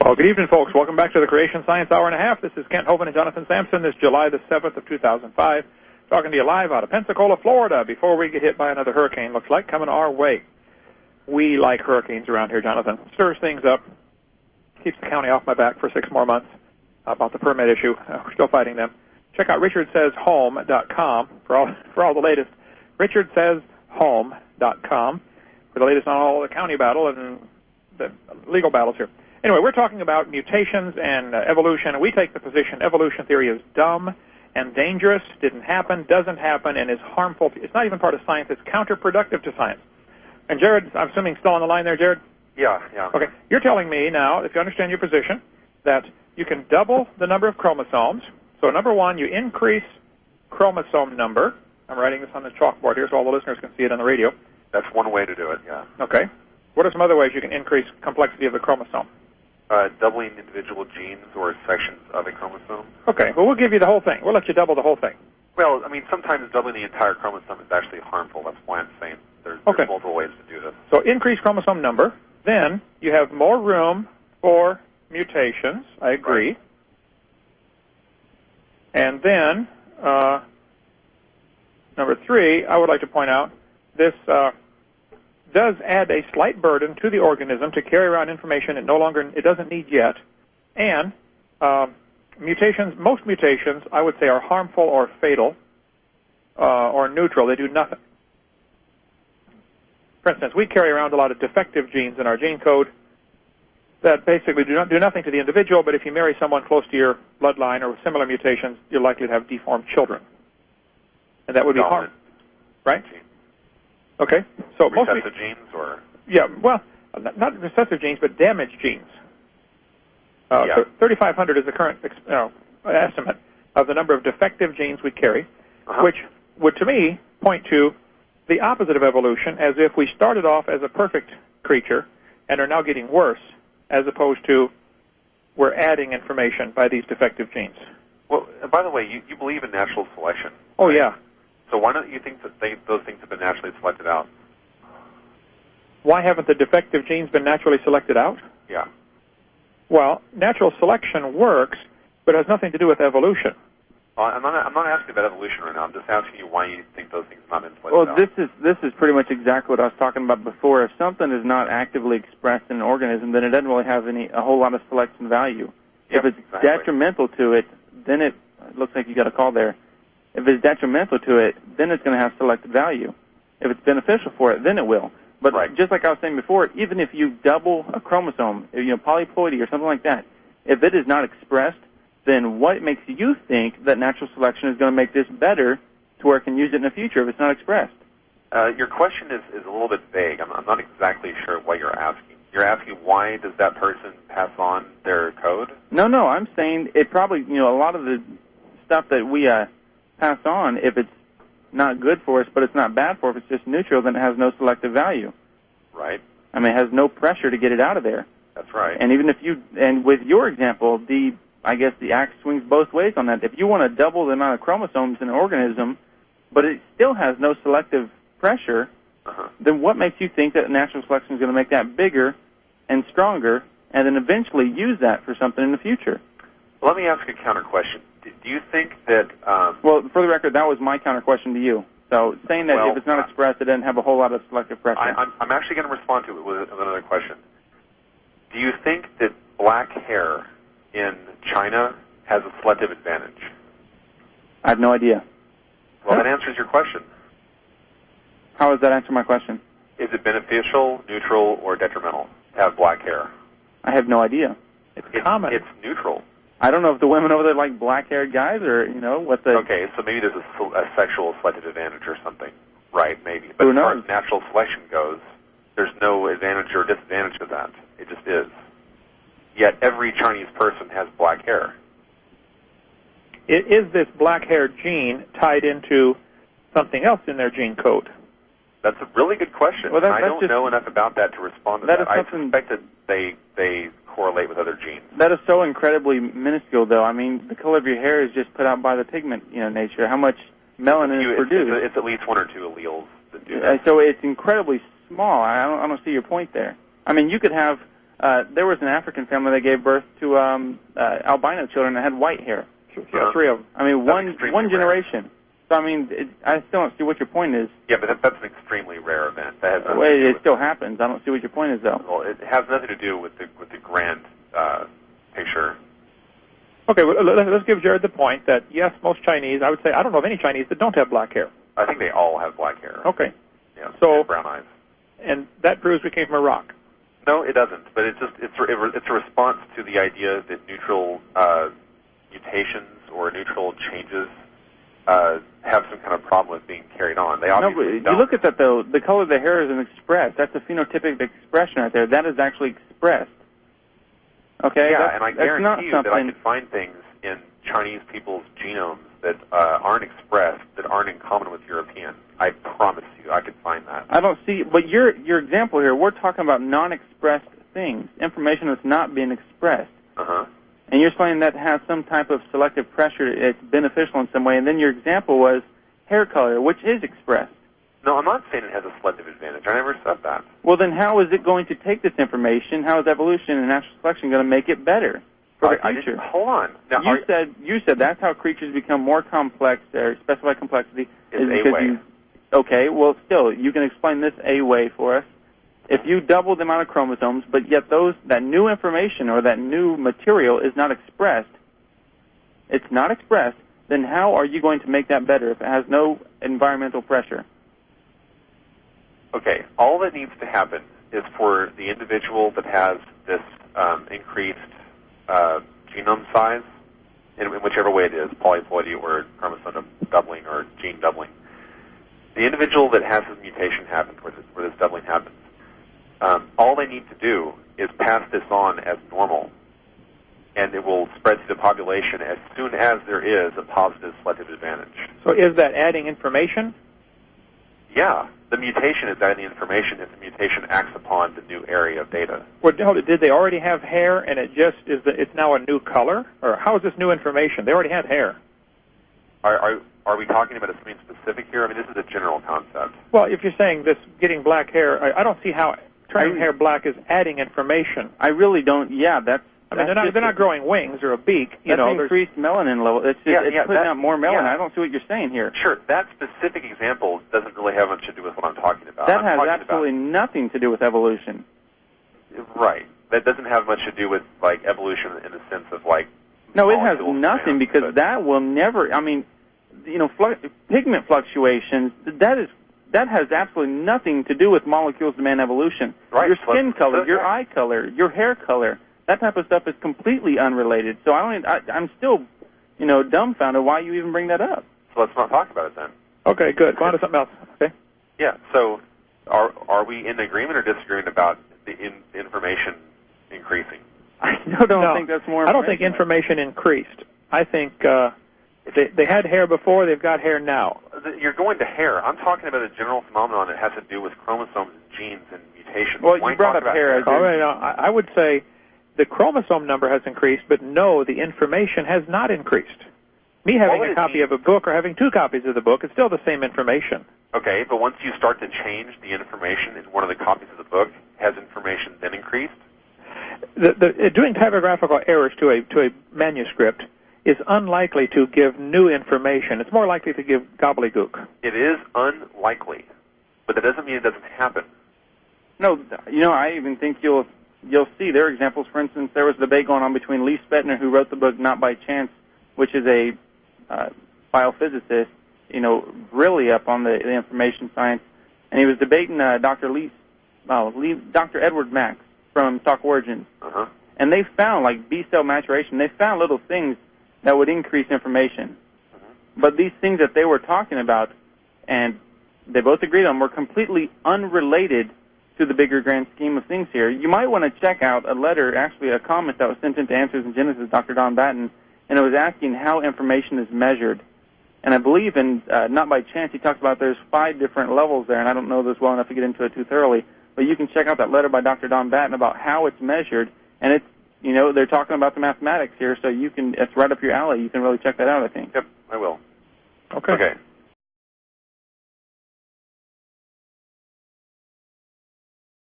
Well, good evening, folks. Welcome back to the Creation Science Hour and a Half. This is Kent Hovind and Jonathan Sampson. This July the 7th of 2005. Talking to you live out of Pensacola, Florida, before we get hit by another hurricane, looks like, coming our way. We like hurricanes around here, Jonathan. Stirs things up, keeps the county off my back for 6 more months about the permit issue. We're still fighting them. Check out richardsayshome.com for all the latest. richardsayshome.com for the latest on all the county battle and the legal battles here. Anyway, we're talking about mutations and evolution, and we take the position evolution theory is dumb and dangerous, didn't happen, doesn't happen, and is harmful. It's not even part of science. It's counterproductive to science. And Jared, I'm assuming still on the line there, Jared? Yeah. Okay. You're telling me now, if you understand your position, that you can double the number of chromosomes. So number one, you increase chromosome number. I'm writing this on the chalkboard here so all the listeners can see it on the radio. That's one way to do it, yeah. Okay. What are some other ways you can increase complexity of the chromosome? Doubling individual genes or sections of a chromosome. Okay. Well, we'll give you the whole thing. We'll let you double the whole thing. Well, I mean, sometimes doubling the entire chromosome is actually harmful. That's why I'm saying there's multiple ways to do this. So increase chromosome number. Then you have more room for mutations. I agree. Right. And then, number three, I would like to point out, this does add a slight burden to the organism to carry around information it doesn't need yet. And most mutations, I would say, are harmful or fatal or neutral. They do nothing. For instance, we carry around a lot of defective genes in our gene code that basically do nothing to the individual, but if you marry someone close to your bloodline or with similar mutations, you're likely to have deformed children. And that would be harmful. Right? Okay. So recessive genes or? Yeah, well, not recessive genes, but damaged genes. 3,500 is the current estimate of the number of defective genes we carry, which would, to me, point to the opposite of evolution, as if we started off as a perfect creature and are now getting worse, as opposed to we're adding information by these defective genes. Well, by the way, you believe in natural selection. Oh, right? yeah. So why don't you think that those things have been naturally selected out? Why haven't the defective genes been naturally selected out? Yeah. Well, natural selection works, but it has nothing to do with evolution. I'm not asking about evolution right now. I'm just asking you why you think those things have not been selected out. Well, this is pretty much exactly what I was talking about before. If something is not actively expressed in an organism, then it doesn't really have a whole lot of selection value. Yep, if it's detrimental to it, then it looks like you got a call there. If it's detrimental to it, then it's going to have selected value. If it's beneficial for it, then it will. But just like I was saying before, even if you double a chromosome, polyploidy or something like that, if it is not expressed, then what makes you think that natural selection is going to make this better to where it can use it in the future if it's not expressed? Your question is a little bit vague. I'm not exactly sure what you're asking. You're asking why does that person pass on their code? No, I'm saying it probably, a lot of the stuff that we pass on, if it's not good for us, but it's not bad for us, if it's just neutral, then it has no selective value. Right. I mean, it has no pressure to get it out of there. That's right. And even if and with your example, I guess the axe swings both ways on that. If you want to double the amount of chromosomes in an organism, but it still has no selective pressure, then what makes you think that natural selection is going to make that bigger and stronger and then eventually use that for something in the future? Well, let me ask a counter question. Do you think that... well, for the record, that was my counter question to you. So saying that if it's not expressed, it doesn't have a whole lot of selective pressure. I'm actually going to respond to it with another question. Do you think that black hair in China has a selective advantage? I have no idea. Well, that answers your question. How does that answer my question? Is it beneficial, neutral, or detrimental to have black hair? I have no idea. It's common. It's neutral. I don't know if the women over there like black-haired guys or, what the... Okay, so maybe there's a sexual selective advantage or something. Right, maybe. But Who as far knows? as natural selection goes, there's no advantage or disadvantage to that. It just is. Yet every Chinese person has black hair. Is this black-haired gene tied into something else in their gene code? That's a really good question. Well, I don't know enough about that to respond to that. I suspect that they correlate with other genes. That is so incredibly minuscule, though. I mean, the color of your hair is just put out by the pigment, nature. How much melanin is produced? It's at least one or two alleles that do that. So it's incredibly small. I don't see your point there. I mean, you could have There was an African family that gave birth to albino children that had white hair. Yeah, 3 of them. I mean, one generation. So, I mean, I still don't see what your point is. Yeah, but that's an extremely rare event. That has well, it still happens. I don't see what your point is, though. Well, it has nothing to do with the grand picture. Okay, well, let's give Jared the point that, yes, most Chinese, I would say, I don't know of any Chinese that don't have black hair. I think they all have black hair. Okay. Yeah, so, and brown eyes. And that proves we came from Iraq. No, it doesn't. But it's a response to the idea that neutral mutations or neutral changes have some kind of problem with being carried on. They obviously don't. You look at that, though. The color of the hair isn't expressed. That's a phenotypic expression right there. That is actually expressed. Okay? Yeah, and I guarantee you that I could find things in Chinese people's genomes that aren't expressed, that aren't in common with European. I promise you, I could find that. I don't see, but your example here, we're talking about non-expressed things, information that's not being expressed. Uh-huh. And you're saying that has some type of selective pressure, it's beneficial in some way, and then your example was hair color, which is expressed. No, I'm not saying it has a selective advantage. I never said that. Well, then how is it going to take this information? How is evolution and natural selection going to make it better for the future? Hold on. Now, you said that's how creatures become more complex, their specified complexity is a way. Okay, well, still, you can explain this a way for us. If you double the amount of chromosomes, but yet that new information or that new material is not expressed, it's not expressed, then how are you going to make that better if it has no environmental pressure? Okay, all that needs to happen is for the individual that has this increased genome size, in whichever way it is, polyploidy or chromosome doubling or gene doubling, the individual that has this mutation happen, where this doubling happens, all they need to do is pass this on as normal, and it will spread to the population as soon as there is a positive selective advantage. So is that adding information? Yeah, the mutation is adding information if the mutation acts upon the new area of data. Well, did they already have hair and it's now a new color? Or how is this new information? They already had hair. Are we talking about something specific here? I mean, this is a general concept. Well, if you're saying this getting black hair, I don't see how turning hair black is adding information. I really don't. Yeah, that's. I mean, they're not growing wings or a beak. That's increased melanin level. It's putting out more melanin. I don't see what you're saying here. Sure, that specific example doesn't really have much to do with what I'm talking about. That has absolutely nothing to do with evolution. Right. That doesn't have much to do with, like, evolution in the sense of, like... No, it has nothing because that will never... I mean, pigment fluctuations, that has absolutely nothing to do with molecules demand evolution. Right. Your skin color, your eye color, your hair color... That type of stuff is completely unrelated. So I'm still, dumbfounded why you even bring that up. So let's not talk about it then. Okay, good. Go on to something else. Okay. Yeah. So are we in agreement or disagreement about the information increasing? I still don't think that's more. I don't think information increased. I think they had hair before. They've got hair now. You're going to hair. I'm talking about a general phenomenon that has to do with chromosomes and genes and mutations. Well, you brought up hair. All right. I would say the chromosome number has increased, but no, the information has not increased. Me having a copy of a book or having 2 copies of the book, it's still the same information. Okay, but once you start to change the information in one of the copies of the book, has information then increased? Doing typographical errors to a manuscript is unlikely to give new information. It's more likely to give gobbledygook. It is unlikely, but that doesn't mean it doesn't happen. No, I even think you'll see there are examples. For instance, there was a debate going on between Lee Spetner, who wrote the book Not by Chance, which is a biophysicist, really up on the information science, and he was debating Dr. Edward Max from Stock Origins. Uh-huh. And they found, like B-cell maturation, they found little things that would increase information. Mm-hmm. But these things that they were talking about, and they both agreed on, were completely unrelated to the bigger grand scheme of things here. You might want to check out a letter, actually a comment that was sent into Answers in Genesis, Dr. Don Batten, and it was asking how information is measured. And I believe in Not by Chance, he talks about there's 5 different levels there, and I don't know this well enough to get into it too thoroughly, but you can check out that letter by Dr. Don Batten about how it's measured, and it's, they're talking about the mathematics here, so it's right up your alley. You can really check that out, I think. Yep, I will. Okay.